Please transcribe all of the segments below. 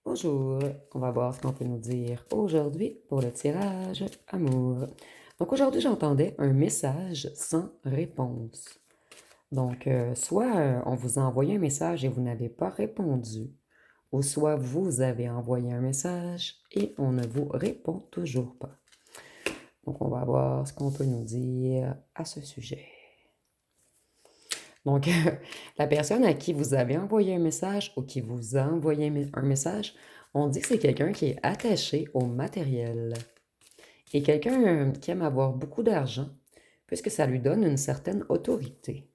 Bonjour, on va voir ce qu'on peut nous dire aujourd'hui pour le tirage amour. Donc aujourd'hui, j'entendais un message sans réponse. Donc, soit on vous a envoyé un message et vous n'avez pas répondu, ou soit vous avez envoyé un message et on ne vous répond toujours pas. Donc, on va voir ce qu'on peut nous dire à ce sujet. Donc, la personne à qui vous avez envoyé un message ou qui vous a envoyé un message, on dit que c'est quelqu'un qui est attaché au matériel et quelqu'un qui aime avoir beaucoup d'argent puisque ça lui donne une certaine autorité.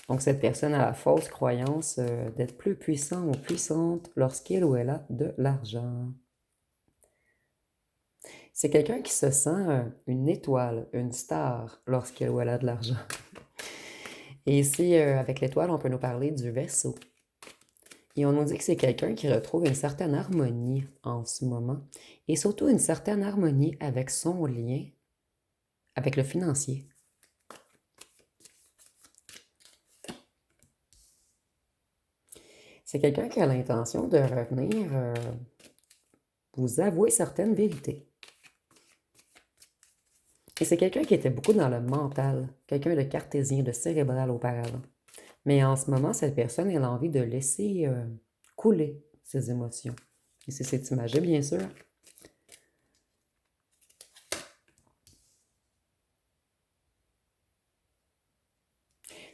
Donc, cette personne a la fausse croyance d'être plus puissant ou puissante lorsqu'il ou elle a de l'argent. C'est quelqu'un qui se sent une étoile, une star lorsqu'il ou elle a de l'argent. Et ici, avec l'étoile, on peut nous parler du Verseau. Et on nous dit que c'est quelqu'un qui retrouve une certaine harmonie en ce moment, et surtout une certaine harmonie avec son lien avec le financier. C'est quelqu'un qui a l'intention de revenir vous avouer certaines vérités. Et c'est quelqu'un qui était beaucoup dans le mental, quelqu'un de cartésien, de cérébral auparavant. Mais en ce moment, cette personne, elle a envie de laisser couler ses émotions. Et c'est imagé, bien sûr.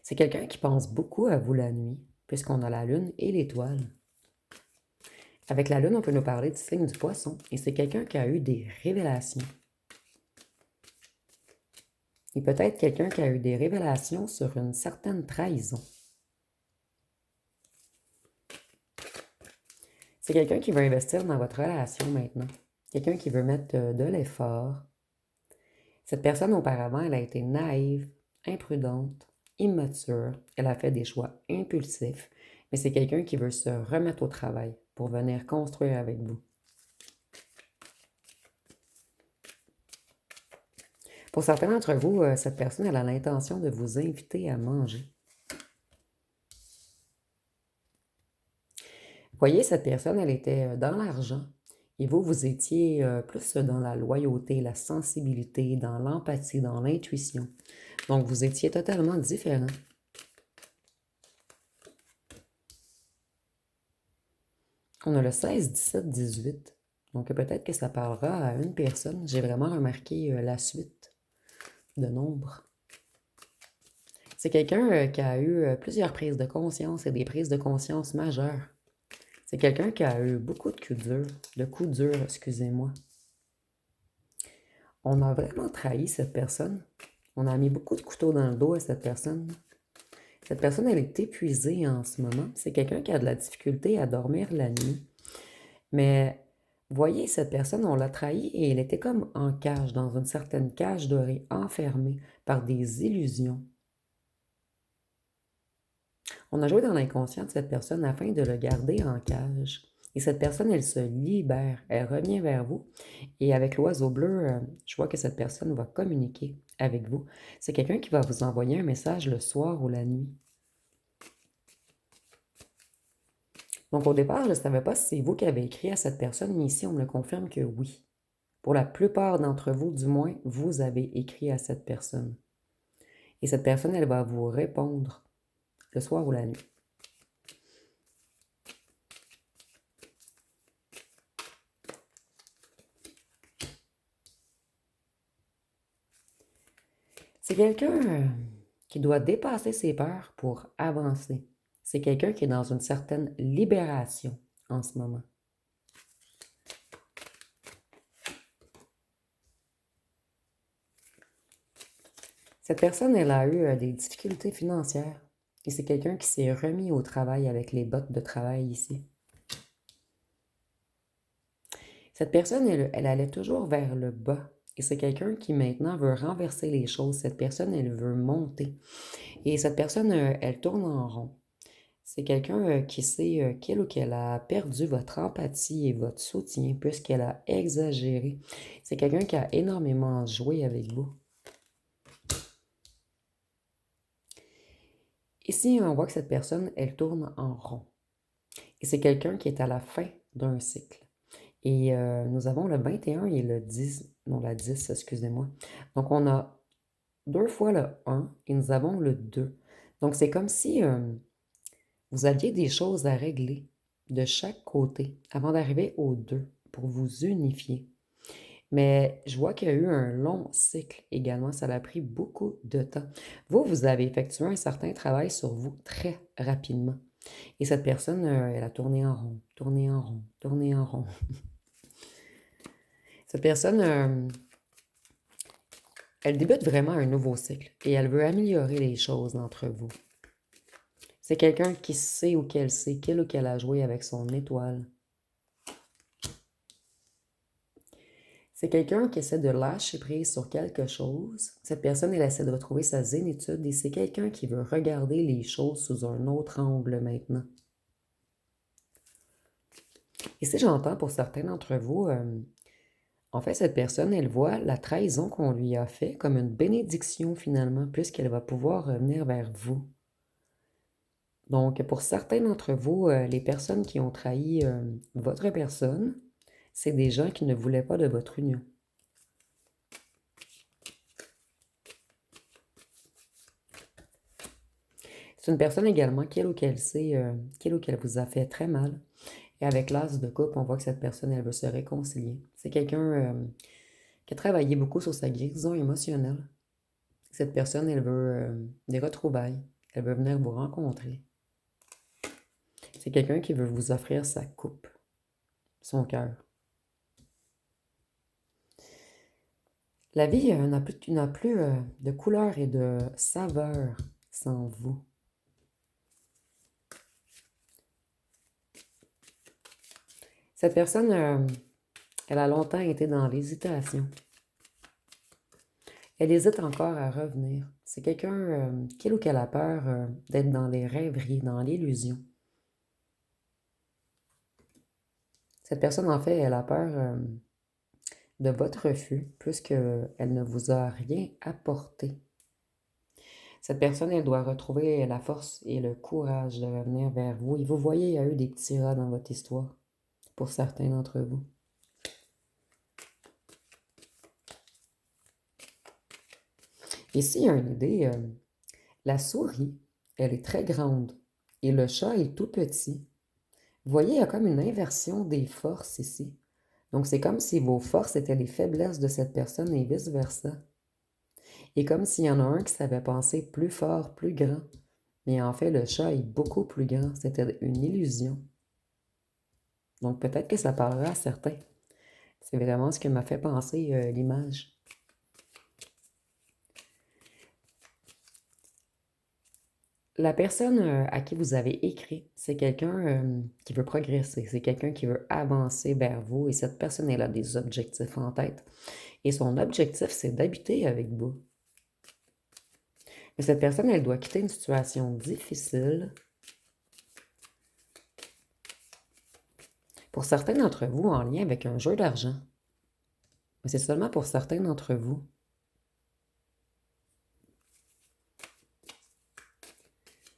C'est quelqu'un qui pense beaucoup à vous la nuit, puisqu'on a la lune et l'étoile. Avec la lune, on peut nous parler du signe du poisson, et c'est quelqu'un qui a eu des révélations. Et peut-être quelqu'un qui a eu des révélations sur une certaine trahison. C'est quelqu'un qui veut investir dans votre relation maintenant. Quelqu'un qui veut mettre de l'effort. Cette personne, auparavant, elle a été naïve, imprudente, immature. Elle a fait des choix impulsifs, mais c'est quelqu'un qui veut se remettre au travail pour venir construire avec vous. Pour certains d'entre vous, cette personne elle a l'intention de vous inviter à manger. Voyez, cette personne, elle était dans l'argent et vous, vous étiez plus dans la loyauté, la sensibilité, dans l'empathie, dans l'intuition. Donc, vous étiez totalement différents. On a le 16, 17, 18. Donc, peut-être que ça parlera à une personne. J'ai vraiment remarqué la suite de nombres. C'est quelqu'un qui a eu plusieurs prises de conscience et des prises de conscience majeures. C'est quelqu'un qui a eu beaucoup de coups durs, excusez-moi. On a vraiment trahi cette personne. On a mis beaucoup de couteaux dans le dos à cette personne. Cette personne, elle est épuisée en ce moment. C'est quelqu'un qui a de la difficulté à dormir la nuit. Mais voyez, cette personne, on l'a trahi et elle était comme en cage, dans une certaine cage dorée, enfermée par des illusions. On a joué dans l'inconscient de cette personne afin de le garder en cage. Et cette personne, elle se libère, elle revient vers vous. Et avec l'oiseau bleu, je vois que cette personne va communiquer avec vous. C'est quelqu'un qui va vous envoyer un message le soir ou la nuit. Donc au départ, je ne savais pas si c'est vous qui avez écrit à cette personne, mais ici, on me le confirme que oui. Pour la plupart d'entre vous, du moins, vous avez écrit à cette personne. Et cette personne, elle va vous répondre le soir ou la nuit. C'est quelqu'un qui doit dépasser ses peurs pour avancer. C'est quelqu'un qui est dans une certaine libération en ce moment. Cette personne, elle a eu des difficultés financières et c'est quelqu'un qui s'est remis au travail avec les bottes de travail ici. Cette personne, elle allait toujours vers le bas et c'est quelqu'un qui maintenant veut renverser les choses. Cette personne, elle veut monter et cette personne, elle tourne en rond. C'est quelqu'un qui sait qu'il ou qu'elle a perdu votre empathie et votre soutien puisqu'elle a exagéré. C'est quelqu'un qui a énormément joué avec vous. Ici, on voit que cette personne, elle tourne en rond. Et c'est quelqu'un qui est à la fin d'un cycle. Et nous avons le 21 et le 10, non, la 10, excusez-moi. Donc, on a 2 fois le 1 et nous avons le 2. Donc, c'est comme si vous aviez des choses à régler de chaque côté avant d'arriver au 2 pour vous unifier. Mais je vois qu'il y a eu un long cycle également. Ça a pris beaucoup de temps. Vous, vous avez effectué un certain travail sur vous très rapidement. Et cette personne, elle a tourné en rond, tourné en rond, tourné en rond. Cette personne, elle débute vraiment un nouveau cycle et elle veut améliorer les choses entre vous. C'est quelqu'un qui sait ou qu'elle sait qu'il ou qu'elle a joué avec son étoile. C'est quelqu'un qui essaie de lâcher prise sur quelque chose. Cette personne, elle essaie de retrouver sa zénitude et c'est quelqu'un qui veut regarder les choses sous un autre angle maintenant. Et si j'entends pour certains d'entre vous, en fait, cette personne, elle voit la trahison qu'on lui a fait comme une bénédiction finalement, puisqu'elle va pouvoir revenir vers vous. Donc, pour certains d'entre vous, les personnes qui ont trahi votre personne, c'est des gens qui ne voulaient pas de votre union. C'est une personne également, qu'elle ou qu'elle sait, qu'elle ou qu'elle vous a fait très mal. Et avec l'as de coupe, on voit que cette personne, elle veut se réconcilier. C'est quelqu'un qui a travaillé beaucoup sur sa guérison émotionnelle. Cette personne, elle veut des retrouvailles. Elle veut venir vous rencontrer. C'est quelqu'un qui veut vous offrir sa coupe, son cœur. La vie n'a plus de couleur et de saveur sans vous. Cette personne, elle a longtemps été dans l'hésitation. Elle hésite encore à revenir. C'est quelqu'un qu'il ou qu'elle a peur d'être dans les rêveries, dans l'illusion. Cette personne, en fait, elle a peur de votre refus, puisqu'elle ne vous a rien apporté. Cette personne, elle doit retrouver la force et le courage de revenir vers vous. Et vous voyez, il y a eu des petits rats dans votre histoire, pour certains d'entre vous. Ici, il y a une idée. La souris, elle est très grande et le chat est tout petit. Vous voyez, il y a comme une inversion des forces ici. Donc, c'est comme si vos forces étaient les faiblesses de cette personne et vice-versa. Et comme s'il y en a un qui savait penser plus fort, plus grand. Mais en fait, le chat est beaucoup plus grand. C'était une illusion. Donc, peut-être que ça parlera à certains. C'est vraiment ce que m'a fait penser l'image. La personne à qui vous avez écrit, c'est quelqu'un qui veut progresser, c'est quelqu'un qui veut avancer vers vous et cette personne, elle a des objectifs en tête. Et son objectif, c'est d'habiter avec vous. Mais cette personne, elle doit quitter une situation difficile. Pour certains d'entre vous, en lien avec un jeu d'argent. Mais c'est seulement pour certains d'entre vous.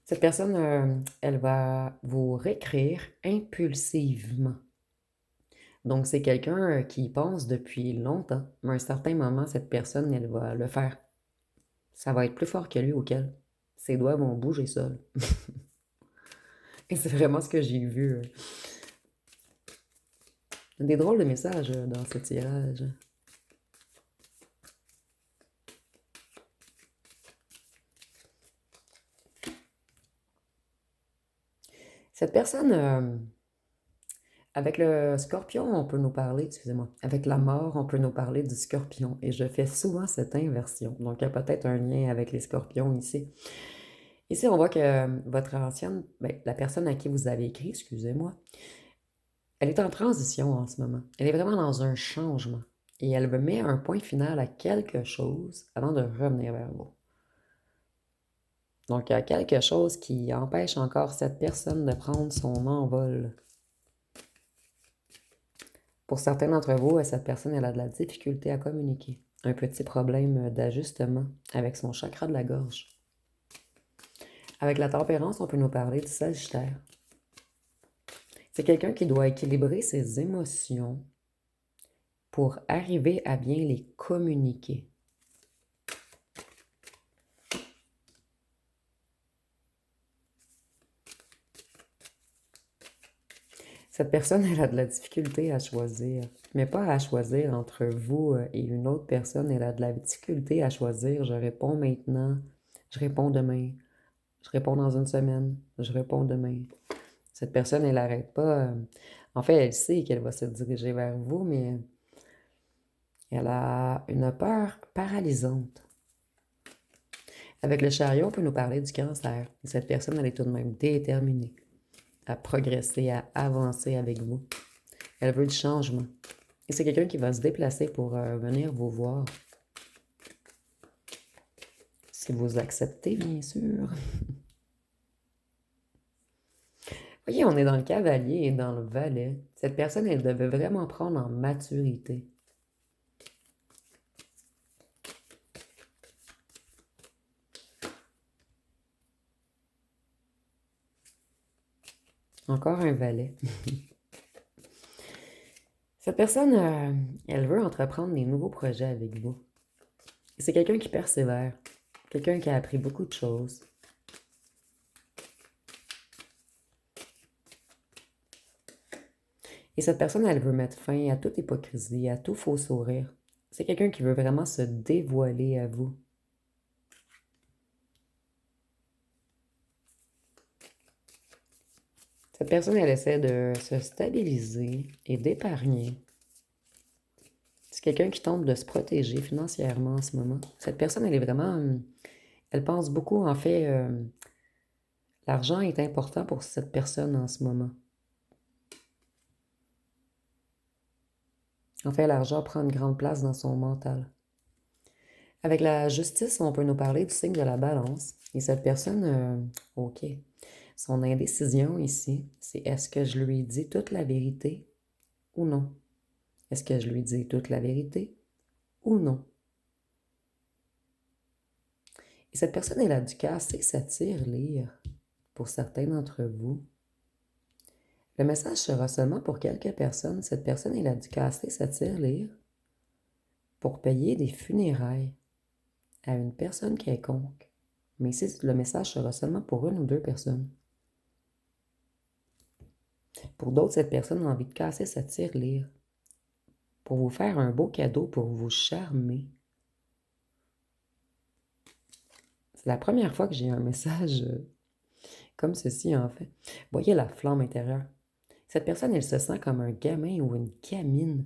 Cette personne, elle va vous réécrire impulsivement. Donc, c'est quelqu'un qui y pense depuis longtemps, mais à un certain moment, cette personne, elle va le faire. Ça va être plus fort que lui ou qu'elle. Ses doigts vont bouger seuls. Et c'est vraiment ce que j'ai vu. Des drôles de messages dans ce tirage. Cette personne, avec le scorpion, on peut nous parler, excusez-moi, avec la mort, on peut nous parler du scorpion. Et je fais souvent cette inversion. Donc, il y a peut-être un lien avec les scorpions ici. Ici, on voit que votre ancienne, la personne à qui vous avez écrit, excusez-moi, elle est en transition en ce moment. Elle est vraiment dans un changement. Et elle met un point final à quelque chose avant de revenir vers vous. Donc, il y a quelque chose qui empêche encore cette personne de prendre son envol. Pour certains d'entre vous, cette personne, elle a de la difficulté à communiquer. Un petit problème d'ajustement avec son chakra de la gorge. Avec la tempérance, on peut nous parler du Sagittaire. C'est quelqu'un qui doit équilibrer ses émotions pour arriver à bien les communiquer. Cette personne, elle a de la difficulté à choisir, mais pas à choisir entre vous et une autre personne. Elle a de la difficulté à choisir. Je réponds maintenant, je réponds demain, je réponds dans une semaine, je réponds demain. Cette personne, elle n'arrête pas. En fait, elle sait qu'elle va se diriger vers vous, mais elle a une peur paralysante. Avec le chariot, on peut nous parler du cancer. Cette personne, elle est tout de même déterminée à progresser, à avancer avec vous. Elle veut du changement. Et c'est quelqu'un qui va se déplacer pour venir vous voir. Si vous acceptez, bien sûr. Voyez, on est dans le cavalier et dans le valet. Cette personne, elle devait vraiment prendre en maturité. Encore un valet. Cette personne, elle veut entreprendre des nouveaux projets avec vous. Et c'est quelqu'un qui persévère. Quelqu'un qui a appris beaucoup de choses. Et cette personne, elle veut mettre fin à toute hypocrisie, à tout faux sourire. C'est quelqu'un qui veut vraiment se dévoiler à vous. Cette personne, elle essaie de se stabiliser et d'épargner. C'est quelqu'un qui tente de se protéger financièrement en ce moment. Cette personne, elle est vraiment... elle pense beaucoup, en fait, l'argent est important pour cette personne en ce moment. En fait, l'argent prend une grande place dans son mental. Avec la justice, on peut nous parler du signe de la balance. Et cette personne, OK, son indécision ici, c'est est-ce que je lui dis toute la vérité ou non? Est-ce que je lui dis toute la vérité ou non? Et cette personne, elle a dû casser sa tirelire pour certains d'entre vous. Le message sera seulement pour quelques personnes. Cette personne, elle a dû casser sa tirelire pour payer des funérailles à une personne quelconque. Mais ici, le message sera seulement pour une ou deux personnes. Pour d'autres, cette personne a envie de casser sa tirelire pour vous faire un beau cadeau, pour vous charmer. C'est la première fois que j'ai un message comme ceci, en fait. Voyez la flamme intérieure. Cette personne, elle se sent comme un gamin ou une gamine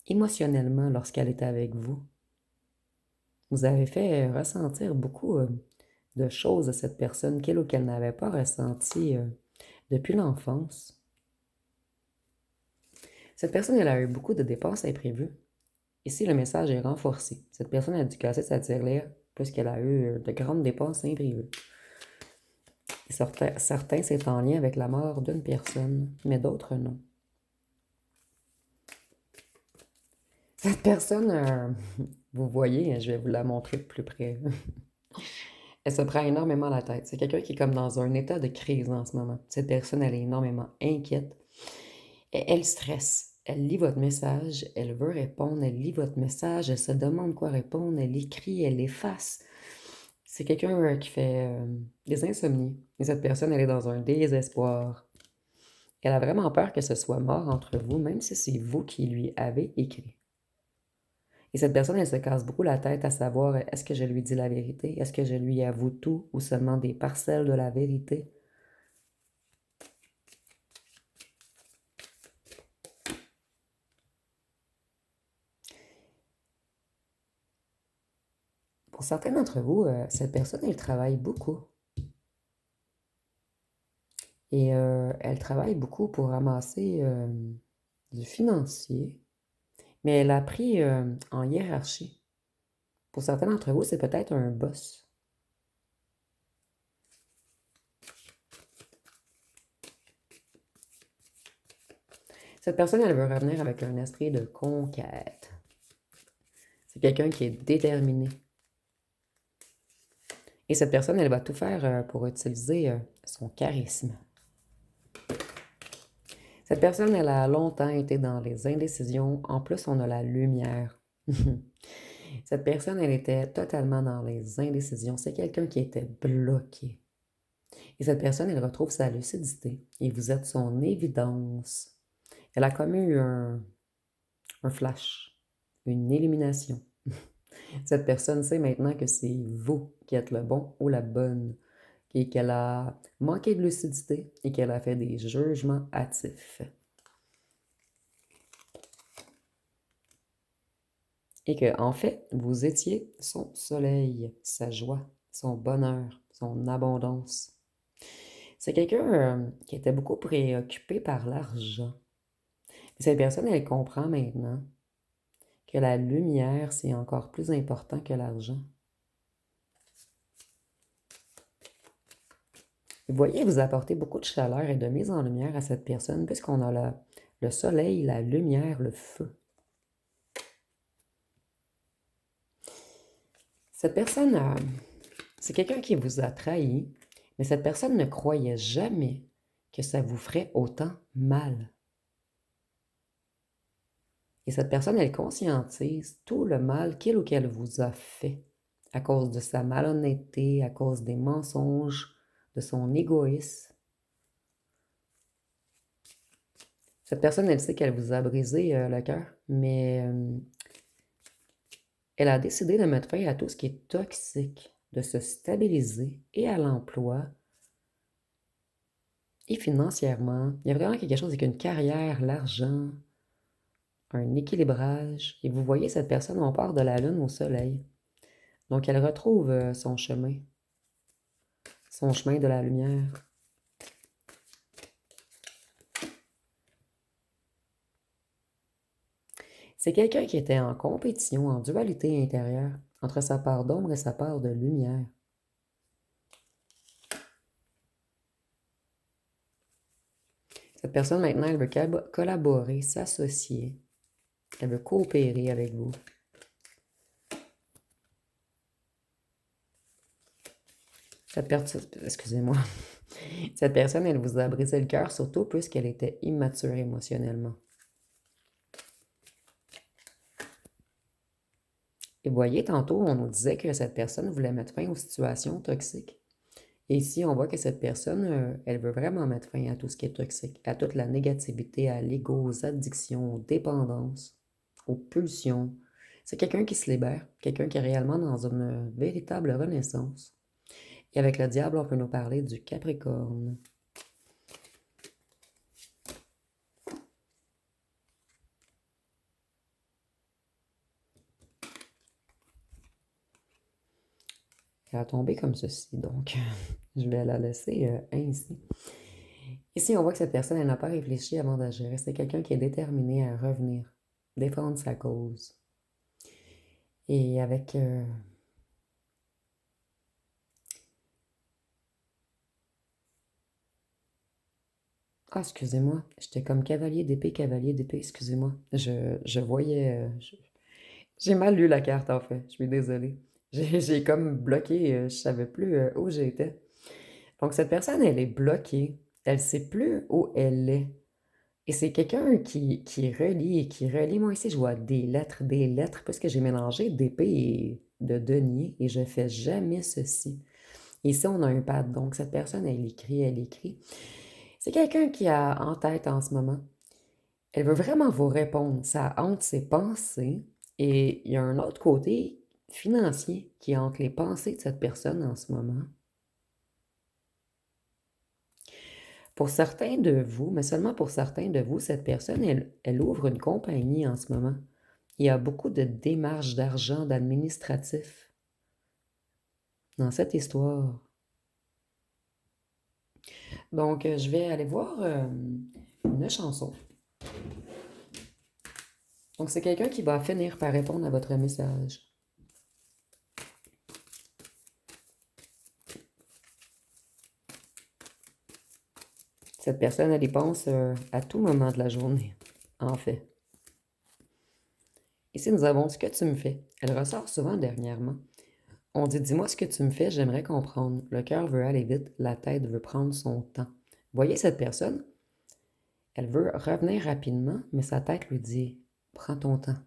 émotionnellement lorsqu'elle est avec vous. Vous avez fait ressentir beaucoup de choses à cette personne qu'elle ou qu'elle n'avait pas ressenti depuis l'enfance. Cette personne, elle a eu beaucoup de dépenses imprévues. Ici, le message est renforcé. Cette personne a dû casser sa tirelire puisqu'elle a eu de grandes dépenses imprévues. Certains, c'est en lien avec la mort d'une personne, mais d'autres non. Cette personne, vous voyez, je vais vous la montrer de plus près. Elle se prend énormément la tête. C'est quelqu'un qui est comme dans un état de crise en ce moment. Cette personne, elle est énormément inquiète. Et elle stresse. Elle lit votre message, elle veut répondre, elle lit votre message, elle se demande quoi répondre, elle écrit, elle efface. C'est quelqu'un qui fait des insomnies. Et cette personne, elle est dans un désespoir. Elle a vraiment peur que ce soit mort entre vous, même si c'est vous qui lui avez écrit. Et cette personne, elle se casse beaucoup la tête à savoir est-ce que je lui dis la vérité? Est-ce que je lui avoue tout ou seulement des parcelles de la vérité? Pour certains d'entre vous, cette personne, elle travaille beaucoup. Et elle travaille beaucoup pour ramasser du financier, mais elle a pris en hiérarchie. Pour certains d'entre vous, c'est peut-être un boss. Cette personne, elle veut revenir avec un esprit de conquête. C'est quelqu'un qui est déterminé. Et cette personne, elle va tout faire pour utiliser son charisme. Cette personne, elle a longtemps été dans les indécisions. En plus, on a la lumière. Cette personne, elle était totalement dans les indécisions. C'est quelqu'un qui était bloqué. Et cette personne, elle retrouve sa lucidité. Et vous êtes son évidence. Elle a comme eu un flash, une illumination. Cette personne sait maintenant que c'est vous qui êtes le bon ou la bonne. Et qu'elle a manqué de lucidité et qu'elle a fait des jugements hâtifs. Et que, en fait, vous étiez son soleil, sa joie, son bonheur, son abondance. C'est quelqu'un qui était beaucoup préoccupé par l'argent. Cette personne, elle comprend maintenant que la lumière, c'est encore plus important que l'argent. Vous voyez, vous apportez beaucoup de chaleur et de mise en lumière à cette personne, puisqu'on a le soleil, la lumière, le feu. Cette personne, c'est quelqu'un qui vous a trahi, mais cette personne ne croyait jamais que ça vous ferait autant mal. Et cette personne, elle conscientise tout le mal qu'il ou qu'elle vous a fait à cause de sa malhonnêteté, à cause des mensonges, de son égoïsme. Cette personne, elle sait qu'elle vous a brisé le cœur, mais elle a décidé de mettre fin à tout ce qui est toxique, de se stabiliser et à l'emploi et financièrement. Il y a vraiment quelque chose avec une carrière, l'argent, un équilibrage. Et vous voyez cette personne, on part de la lune au soleil. Donc elle retrouve son chemin de la lumière. C'est quelqu'un qui était en compétition, en dualité intérieure, entre sa part d'ombre et sa part de lumière. Cette personne, maintenant, elle veut collaborer, s'associer. Elle veut coopérer avec vous. Excusez-moi. Cette personne, elle vous a brisé le cœur, surtout puisqu'elle était immature émotionnellement. Et vous voyez, tantôt, on nous disait que cette personne voulait mettre fin aux situations toxiques. Et ici, on voit que cette personne, elle veut vraiment mettre fin à tout ce qui est toxique, à toute la négativité, à l'ego, aux addictions, aux dépendances, aux pulsions. C'est quelqu'un qui se libère, quelqu'un qui est réellement dans une véritable renaissance. Et avec le diable, on peut nous parler du Capricorne. Elle a tombé comme ceci, donc je vais la laisser ainsi. Ici, on voit que cette personne, elle n'a pas réfléchi avant d'agir. C'est quelqu'un qui est déterminé à revenir, défendre sa cause. Et avec... Ah, excusez-moi, j'étais comme cavalier d'épée, excusez-moi. Je voyais... J'ai mal lu la carte, en fait. Je suis désolée. J'ai comme bloqué, je savais plus où j'étais. Donc, cette personne, elle est bloquée. Elle sait plus où elle est. Et c'est quelqu'un qui relie et qui relie. Moi, ici, je vois des lettres, parce que j'ai mélangé d'épée et de denier, et je fais jamais ceci. Ici, on a un pad. Donc, cette personne, elle écrit, elle écrit. C'est quelqu'un qui a en tête en ce moment. Elle veut vraiment vous répondre. Ça hante ses pensées. Et il y a un autre côté financier qui hante les pensées de cette personne en ce moment. Pour certains de vous, mais seulement pour certains de vous, cette personne, elle ouvre une compagnie en ce moment. Il y a beaucoup de démarches d'argent, d'administratif dans cette histoire. Donc, je vais aller voir une chanson. Donc, c'est quelqu'un qui va finir par répondre à votre message. Cette personne, elle y pense à tout moment de la journée, en fait. Ici, nous avons ce que tu me fais. Elle ressort souvent dernièrement. On dit, dis-moi ce que tu me fais, j'aimerais comprendre. Le cœur veut aller vite, la tête veut prendre son temps. Voyez cette personne? Elle veut revenir rapidement, mais sa tête lui dit « Prends ton temps ».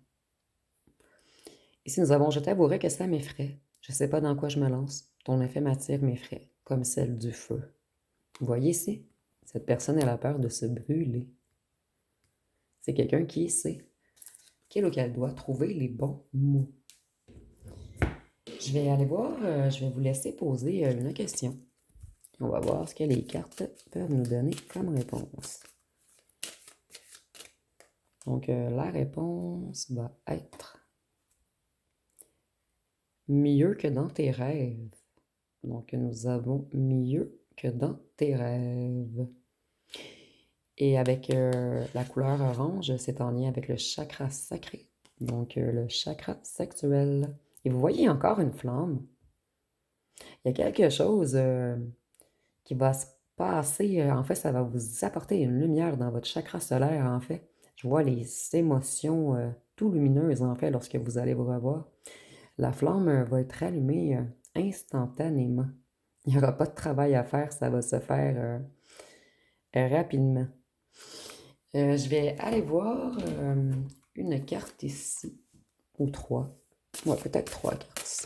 Ici, nous avons « Je t'avouerai que ça m'effraie. Je ne sais pas dans quoi je me lance. Ton effet m'attire m'effraie, comme celle du feu. » Vous voyez ici? Cette personne, elle a peur de se brûler. C'est quelqu'un qui sait qu'il ou qu'elle doit trouver les bons mots. Je vais aller voir, je vais vous laisser poser une question. On va voir ce que les cartes peuvent nous donner comme réponse. Donc, la réponse va être mieux que dans tes rêves. Donc, nous avons mieux que dans tes rêves. Et avec la couleur orange, c'est en lien avec le chakra sacré. Donc, le chakra sexuel. Et vous voyez encore une flamme. Il y a quelque chose qui va se passer. En fait, ça va vous apporter une lumière dans votre chakra solaire, en fait. Je vois les émotions tout lumineuses, en fait, lorsque vous allez vous revoir. La flamme va être allumée instantanément. Il n'y aura pas de travail à faire, ça va se faire rapidement. Je vais aller voir une carte ici, ou trois. Ouais, peut-être trois cartes ici.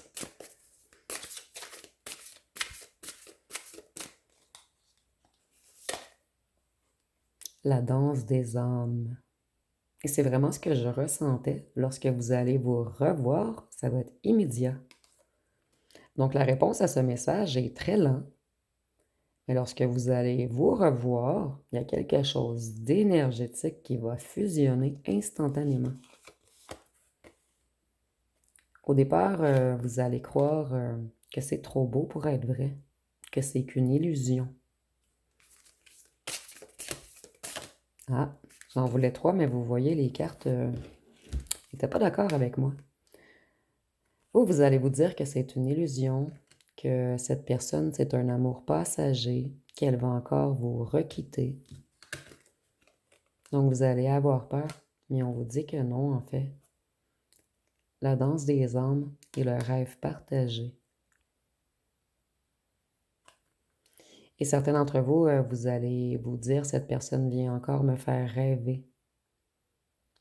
La danse des âmes. Et c'est vraiment ce que je ressentais lorsque vous allez vous revoir, ça va être immédiat. Donc la réponse à ce message est très lent. Mais lorsque vous allez vous revoir, il y a quelque chose d'énergétique qui va fusionner instantanément. Au départ, vous allez croire que c'est trop beau pour être vrai, que c'est qu'une illusion. Ah, j'en voulais trois, mais vous voyez, les cartes n'étaient pas d'accord avec moi. Vous allez vous dire que c'est une illusion, que cette personne, c'est un amour passager, qu'elle va encore vous requitter. Donc, vous allez avoir peur, mais on vous dit que non, en fait. La danse des âmes est le rêve partagé. Et certains d'entre vous, vous allez vous dire, cette personne vient encore me faire rêver,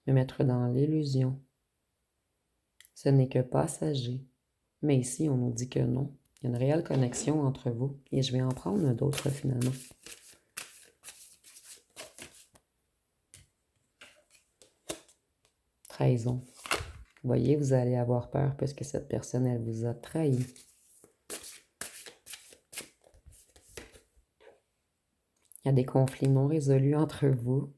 me mettre dans l'illusion. Ce n'est que passager. Mais ici, on nous dit que non. Il y a une réelle connexion entre vous. Et je vais en prendre d'autres finalement. Trahison. Vous voyez, vous allez avoir peur parce que cette personne, elle vous a trahi. Il y a des conflits non résolus entre vous.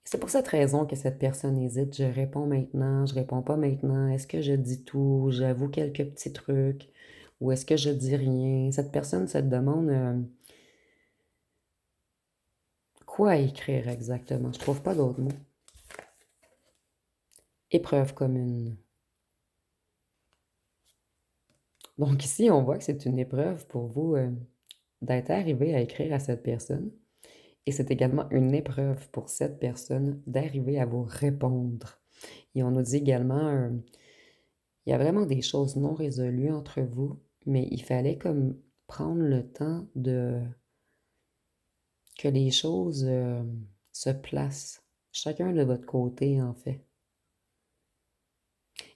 C'est pour cette raison que cette personne hésite. Je réponds maintenant, je réponds pas maintenant. Est-ce que je dis tout? J'avoue quelques petits trucs. Ou est-ce que je dis rien? Cette personne se demande quoi écrire exactement. Je trouve pas d'autres mots. Épreuve commune. Donc ici, on voit que c'est une épreuve pour vous d'être arrivé à écrire à cette personne. Et c'est également une épreuve pour cette personne d'arriver à vous répondre. Et on nous dit également, il y a vraiment des choses non résolues entre vous, mais il fallait comme prendre le temps de que les choses se placent, chacun de votre côté en fait.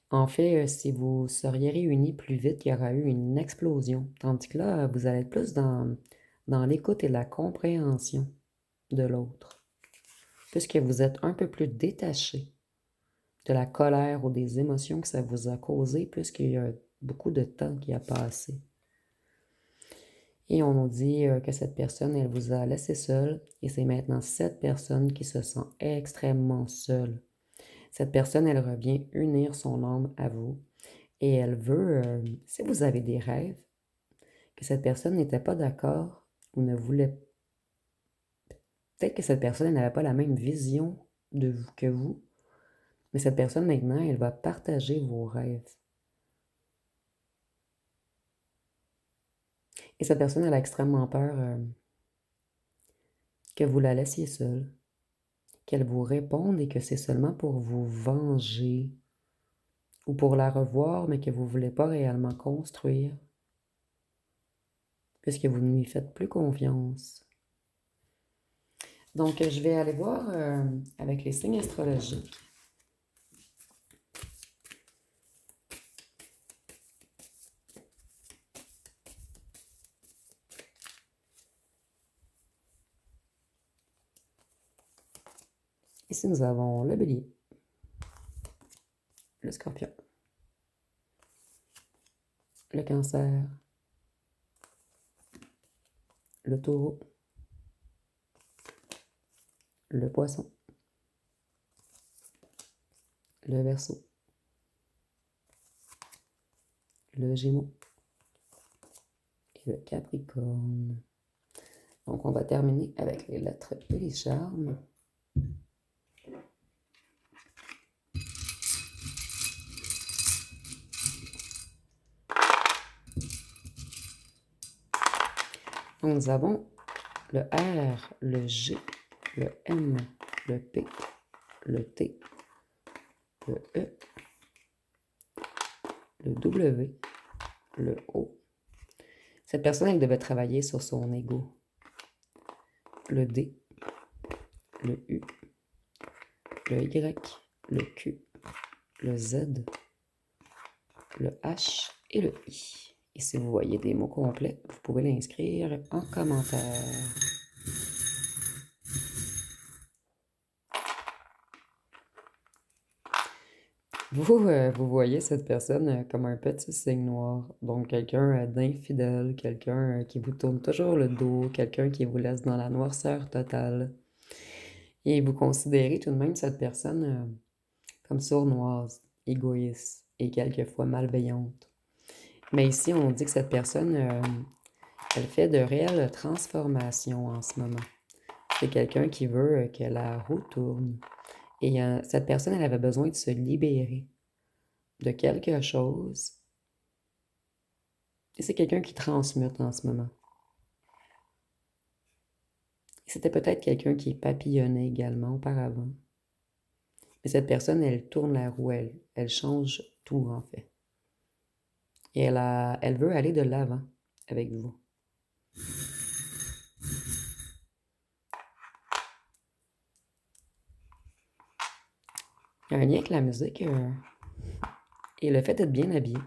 En fait, si vous seriez réunis plus vite, il y aura eu une explosion. Tandis que là, vous allez être plus dans l'écoute et la compréhension de l'autre. Puisque vous êtes un peu plus détaché de la colère ou des émotions que ça vous a causé, puisqu'il y a beaucoup de temps qui a passé. Et on nous dit que cette personne, elle vous a laissé seule, et c'est maintenant cette personne qui se sent extrêmement seule. Cette personne, elle revient unir son âme à vous, et elle veut, si vous avez des rêves, que cette personne n'était pas d'accord ou ne voulait... Peut-être que cette personne n'avait pas la même vision de vous que vous, mais cette personne, maintenant, elle va partager vos rêves. Et cette personne, elle a extrêmement peur que vous la laissiez seule, qu'elle vous réponde et que c'est seulement pour vous venger ou pour la revoir, mais que vous ne voulez pas réellement construire, puisque vous ne lui faites plus confiance. Donc, je vais aller voir avec les signes astrologiques. Ici, nous avons le bélier, le scorpion, le cancer, le taureau, le poisson, le verseau, le gémeaux et le capricorne. Donc, on va terminer avec les lettres et les charmes. Donc, nous avons le R, le G, le M, le P, le T, le E, le W, le O. Cette personne, elle devait travailler sur son ego. Le D, le U, le Y, le Q, le Z, le H et le I. Et si vous voyez des mots complets, vous pouvez l'inscrire en commentaire. Vous voyez cette personne comme un petit signe noir. Donc, quelqu'un d'infidèle, quelqu'un qui vous tourne toujours le dos, quelqu'un qui vous laisse dans la noirceur totale. Et vous considérez tout de même cette personne comme sournoise, égoïste et quelquefois malveillante. Mais ici, on dit que cette personne, elle fait de réelles transformations en ce moment. C'est quelqu'un qui veut que la roue tourne. Et cette personne, elle avait besoin de se libérer de quelque chose. Et c'est quelqu'un qui transmute en ce moment. C'était peut-être quelqu'un qui papillonnait également auparavant. Mais cette personne, elle tourne la roue, elle change tout en fait. Et elle veut aller de l'avant avec vous. Il y a un lien avec la musique et le fait d'être bien habillé.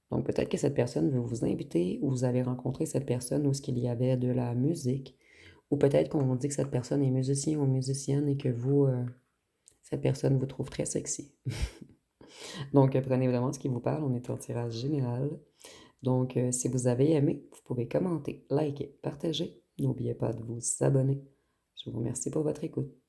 Donc peut-être que cette personne veut vous inviter ou vous avez rencontré cette personne où ce qu'il y avait de la musique. Ou peut-être qu'on dit que cette personne est musicien ou musicienne et que vous, cette personne vous trouve très sexy. Donc prenez vraiment ce qui vous parle, on est en tirage général. Donc si vous avez aimé, vous pouvez commenter, liker, partager. N'oubliez pas de vous abonner. Je vous remercie pour votre écoute.